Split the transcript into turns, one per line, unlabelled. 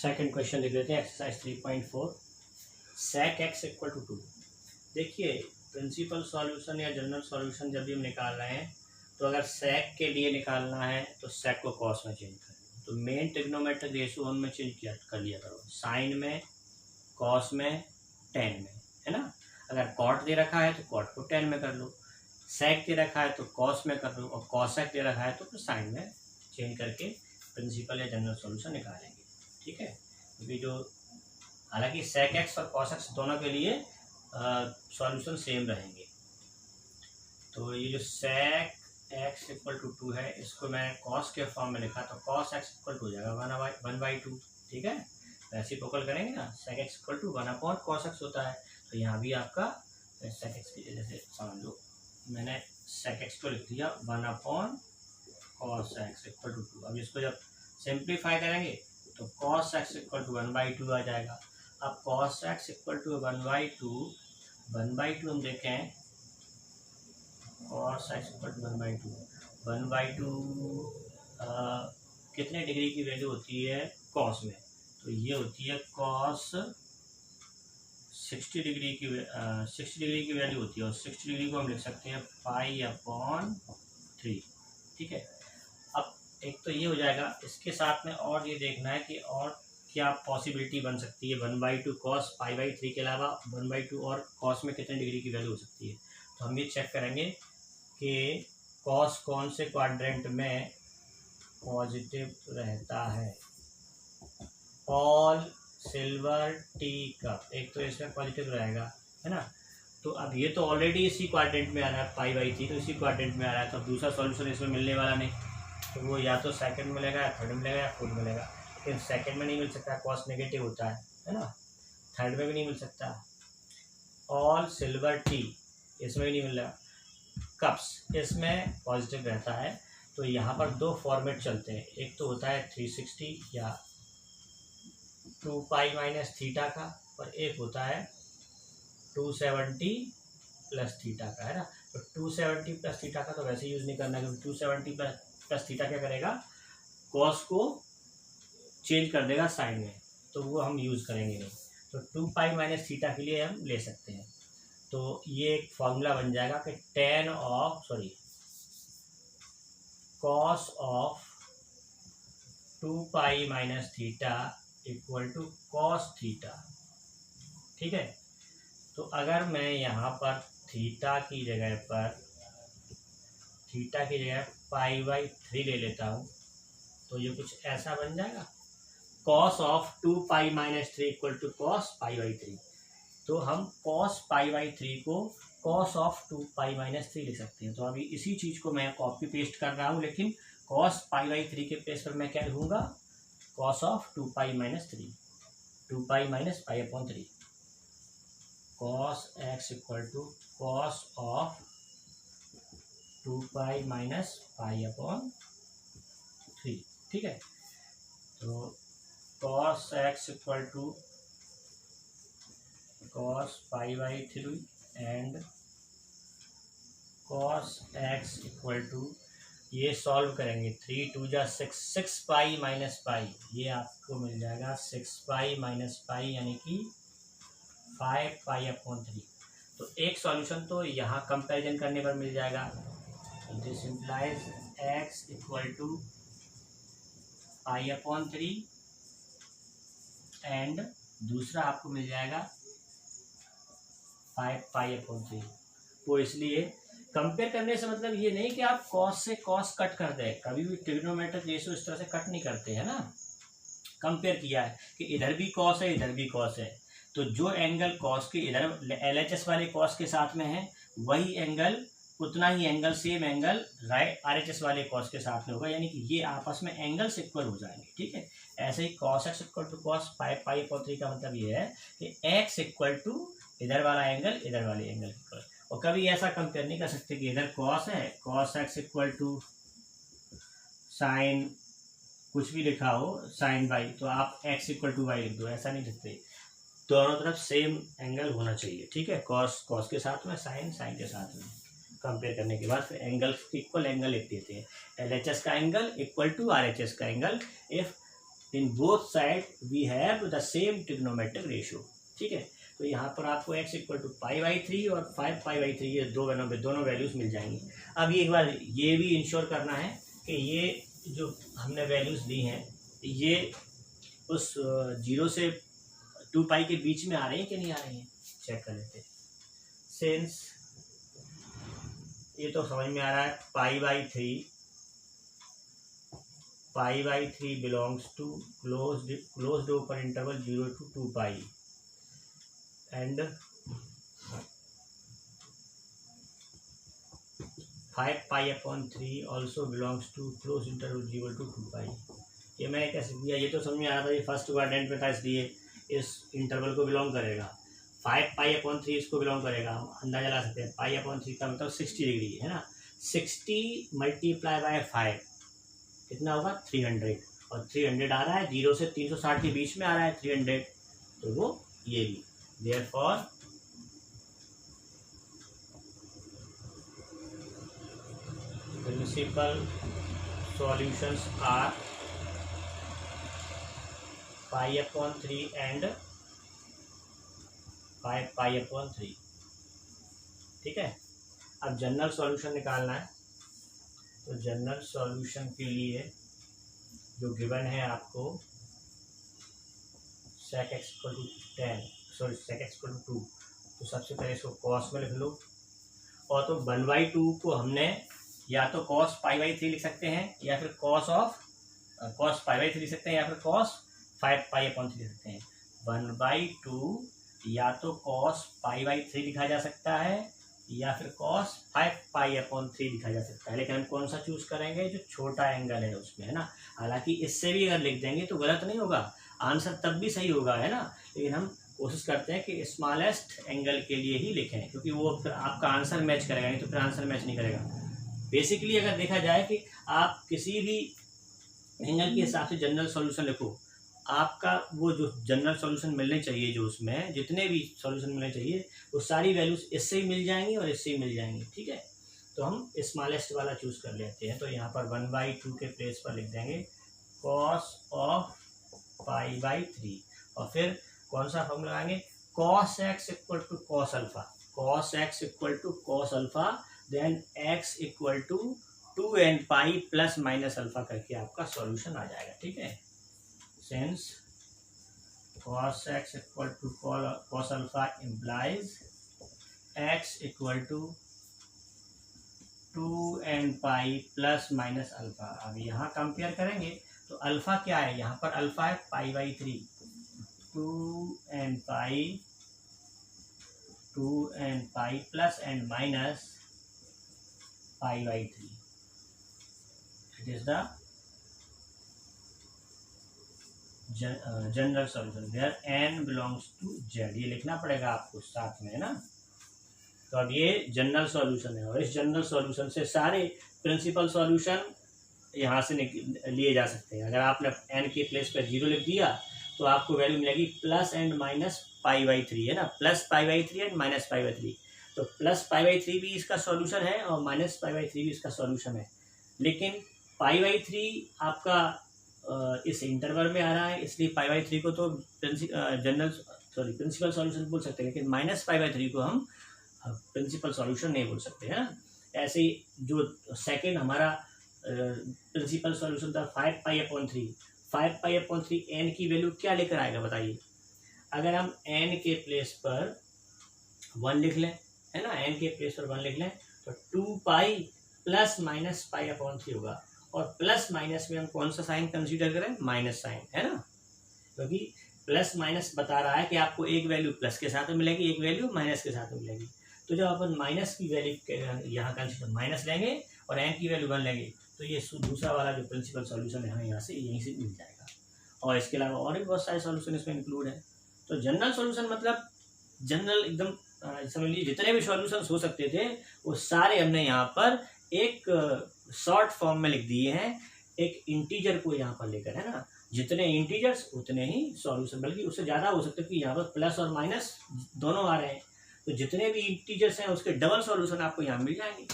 Second question लिख लेते हैं exercise 3.4 sec x equal to 2। देखिए प्रिंसिपल सॉल्यूशन या जनरल सॉल्यूशन जब भी हम निकाल रहे हैं तो अगर sec के लिए निकालना है तो sec को cos में चेंज कर लो। तो मेन ट्रिग्नोमेट्रिक रेशियो हम में चेंज कर लिया करो, साइन में, cos में, tan में, है ना। अगर cot दे रखा है तो cot को tan में कर लो, sec दे रखा है तो cos में कर लो, और cosec दे रखा है तो फिर साइन में चेंज करके प्रिंसिपल या जनरल सॉल्यूशन निकालेंगे। ठीक है, क्योंकि जो हालांकि sec x और cos x दोनों के लिए सॉल्यूशन सेम रहेंगे। तो ये जो sec x इक्वल टू 2 है, इसको मैं cos के फॉर्म में लिखा तो cos x इक्वल टू हो जाएगा 1/2। ठीक है, रेसिप्रोकल करेंगे ना, sec x equal to 1/cos x होता है। तो यहाँ भी आपका sec x की जैसे समझ लो, मैंने sec x को लिख दिया 1/cos x इक्वल टू 2। अब इसको जब सिंप्लीफाई करेंगे तो cos x इक्वल टू 1/2 आ जाएगा। अब cos x इक्वल टू 1/2 हम देखें, cos x इक्वल टू 1/2 कितने डिग्री की वैल्यू होती है cos में, तो ये होती है cos 60 डिग्री की 60 डिग्री की वैल्यू होती है, और 60 डिग्री को हम लिख सकते हैं π/3। ठीक है, अब एक तो ये हो जाएगा, इसके साथ में और ये देखना है कि और क्या पॉसिबिलिटी बन सकती है 1/2 cos π/3 के अलावा 1/2 और cos में कितने डिग्री की वैल्यू हो सकती है। तो हम ये चेक करेंगे कि cos कौन से क्वाड्रेंट में पॉजिटिव रहता है। ऑल सिल्वर टी कप, एक तो इसमें पॉजिटिव रहेगा, है ना। तो अब ये तो ऑलरेडी इसी क्वाड्रेंट में आ रहा है, π/3 तो इसी क्वाड्रेंट में आ रहा है, तो अब दूसरा सॉल्यूशन इसमें मिलने वाला नहीं। तो वो या तो सेकंड में मिलेगा, या थर्ड में मिलेगा, या फोर्थ में मिलेगा। लेकिन सेकंड में नहीं मिल सकता, कॉस नेगेटिव होता है ना। थर्ड में भी नहीं मिल सकता। ऑल सिल्वर टी इसमें भी नहीं मिल रहा। कप्स इसमें पॉजिटिव रहता है। तो यहाँ पर दो फॉर्मेट चलते हैं, एक तो होता है 360 या 2π - थीटा का, और एक होता है 270 + थीटा का, है ना। तो 270 + थीटा का तो वैसे यूज़ नहीं करना, क्योंकि 270 + थीटा क्या करेगा, कॉस को चेंज कर देगा साइन में, तो वो हम यूज़ करेंगे नहीं। तो 2π - थीटा के लिए हम ले सकते हैं। तो ये एक फॉर्मूला बन जाएगा कि cos of 2π - theta equal to cos theta. ठीक है, तो अगर मैं यहाँ पर थीटा की जगह π/3 ले लेता हूँ, तो ये कुछ ऐसा बन जाएगा, cos of 2π - 3 equal to cos π/3। तो हम cos π/3 को cos ऑफ 2π - 3 लिख सकते हैं। तो अभी इसी चीज़ को मैं कॉपी पेस्ट कर रहा हूँ, लेकिन cos π/3 के प्लेस पर मैं क्या लिखूँगा, cos of 2π - 3, 2π - π/3, cos x equal to cos of 2π - π/3। ठीक है, तो cos x equal to cos π/3 and cos x equal to, ये सॉल्व करेंगे, 3 × 2 = 6, 6π - π, ये आपको मिल जाएगा 6π - π यानी कि 5π/3। तो एक सॉल्यूशन तो यहाँ कंपैरिजन करने पर मिल जाएगा, this implies x equal to π/3, and दूसरा आपको मिल जाएगा 5π/3। वो इसलिए कंपेयर करने से मतलब ये नहीं कि आप cos से cos कट कर दें, कभी भी ट्रिग्नोमेट्रिक रेशियो इस तरह से कट नहीं करते, है ना। कंपेयर किया है कि इधर भी cos है, इधर भी cos है, तो जो एंगल cos के इधर LHS वाले cos के साथ में है, वही एंगल, उतना ही angle, same angle right RHS वाले cos के साथ में होगा, यानी कि ये आपस में एंगल्स इक्वल हो जाएंगे। ठीक है, ऐसे ही cos x equal to cos π/3 का मतलब ये है कि x इक्वल टू इधर वाला एंगल, इधर वाले एंगल इक्वल। और कभी ऐसा कंपेयर नहीं कर सकते कि इधर cos है, cos x equal to sine कुछ भी लिखा हो, sin y, तो आप x इक्वल टू y लिख दो, ऐसा नहीं लिखते। दोनों तरफ सेम एंगल होना चाहिए। ठीक है, cos के साथ में, sin के साथ में, कंपेयर करने के बाद फिर एंगल इक्वल एंगल लिख देते हैं। LHS का एंगल इक्वल टू RHS का angle if in both side we have the same trigonometric ratio. ठीक है, तो यहाँ पर आपको x इक्वल टू π/3 और 5π/3 ये दोनों वैल्यूज मिल जाएंगी। अब ये एक बार ये भी इंश्योर करना है कि ये जो हमने वैल्यूज दी हैं ये उस 0 से 2π के बीच में आ रही हैं कि नहीं आ रही हैं, चेक कर लेते हैं। सिंस ये तो समझ में आ रहा है π/3 belongs to closed open interval 0 to 2π and 5π/3 also belongs to close interval 0 to 2π। ये मैंने कैसे दिया, ये तो समझ में आ रहा था, ये फर्स्ट क्वाड्रेंट में था इसलिए इस इंटरवल को बिलोंग करेगा। 5π/3 इसको बिलोंग करेगा, हम अंदाजा लगा सकते हैं। π/3 का मतलब 60 डिग्री है ना, 60 × 5 कितना होगा 300, और 300 आ रहा है 0 से 360 के बीच में आ रहा है 300, तो वो ये भी therefore principal solutions are π/3 and 5π/3। ठीक है, अब जनरल सॉल्यूशन निकालना है, तो जनरल सॉल्यूशन के लिए जो गिवन है आपको sec x = 10 sorry sec x = 2, तो सबसे पहले इसको कॉस में लिख लो, और तो 1/2 को हमने या तो cos π/3 लिख सकते हैं या फिर cos π/3 लिख सकते हैं या फिर cos 5π/3 लिख सकते हैं। 1/2 या तो cos π/3 लिखा जा सकता है या फिर cos 5π/3 लिखा जा सकता है, लेकिन हम कौन सा चूज करेंगे, जो छोटा एंगल है उसमें, है ना। हालांकि इससे भी अगर लिख देंगे तो गलत नहीं होगा, आंसर तब भी सही होगा, है ना, लेकिन हम कोशिश करते हैं कि स्मॉलेस्ट एंगल के लिए ही लिखें, क्योंकि वो फिर आपका आंसर मैच करेगा, नहीं तो फिर आंसर मैच नहीं करेगा। बेसिकली अगर देखा जाए कि आप किसी भी एंगल के हिसाब से जनरल सॉल्यूशन लिखो, आपका वो जो जनरल सॉल्यूशन मिलने चाहिए, जो उसमें जितने भी सॉल्यूशन मिलने चाहिए वो सारी वैल्यूज इससे ही मिल जाएंगी और इससे ही मिल जाएंगी। ठीक है, तो हम स्मॉलेस्ट वाला चूज कर लेते हैं, तो यहाँ पर 1/2 के प्लेस पर लिख देंगे cos of π/3, और फिर कौन सा फॉर्मूला लगाएंगे, cos x = cos alpha, cos x = cos alpha, then x = 2nπ ± alpha करके आपका सॉल्यूशन आ जाएगा। ठीक है, since cos x = cos alpha implies x = 2nπ ± alpha. अब यहाँ कंपेयर करेंगे तो अल्फा क्या है, यहाँ पर अल्फा है π/3, 2nπ plus and minus π/3, it is the general solution where n belongs to z, ये लिखना पड़ेगा आपको साथ में, है ना। तो अब ये जनरल सॉल्यूशन है, और इस जनरल सॉल्यूशन से सारे प्रिंसिपल सॉल्यूशन यहाँ से लिए जा सकते हैं। अगर आपने n के प्लेस पर 0 लिख दिया तो आपको वैल्यू मिलेगी प्लस एंड माइनस π/3, है ना, प्लस π/3 एंड माइनस π/3। तो प्लस π/3 भी इसका सॉल्यूशन है और माइनस π/3 भी इसका सॉल्यूशन है, लेकिन π/3 आपका इस इंटरवल में आ रहा है, इसलिए π/3 को तो प्रिंसिपल सॉल्यूशन बोल सकते हैं, लेकिन माइनस π/3 को हम प्रिंसिपल सॉल्यूशन नहीं बोल सकते, है ना। ऐसे ही जो सेकंड हमारा प्रिंसिपल सॉल्यूशन था 5π/3, 5π/3 n की वैल्यू क्या लेकर आएगा बताइए। अगर हम n के प्लेस पर 1 लिख लें, है ना, n के प्लेस पर 1 लिख लें तो 2π प्लस माइनस π/3 होगा, और प्लस माइनस में हम कौन सा साइन कंसीडर करें, माइनस साइन, है ना, क्योंकि प्लस माइनस बता रहा है कि आपको एक वैल्यू प्लस के साथ में मिलेगी, एक वैल्यू माइनस के साथ में मिलेगी। तो जब अपन माइनस की वैल्यू यहाँ कंसीडर माइनस लेंगे और n की वैल्यू 1 लेंगे तो ये दूसरा वाला जो प्रिंसिपल सॉल्यूशन है हमें यहाँ से यहीं से मिल जाएगा, और इसके अलावा और भी बहुत सारे सॉल्यूशन इसमें इंक्लूड है। तो जनरल सॉल्यूशन मतलब जनरल एकदम समझ लीजिए जितने भी सॉल्यूशंस हो सकते थे वो सारे हमने यहाँ पर एक शॉर्ट फॉर्म में लिख दिए हैं, एक इंटीजर को यहाँ पर लेकर, है ना। जितने इंटीजर्स उतने ही सॉल्यूशन, बल्कि उससे ज़्यादा हो सकते हैं कि यहाँ पर प्लस और माइनस दोनों आ रहे हैं, तो जितने भी इंटीजर्स हैं उसके डबल सॉल्यूशन आपको यहाँ मिल जाएंगे।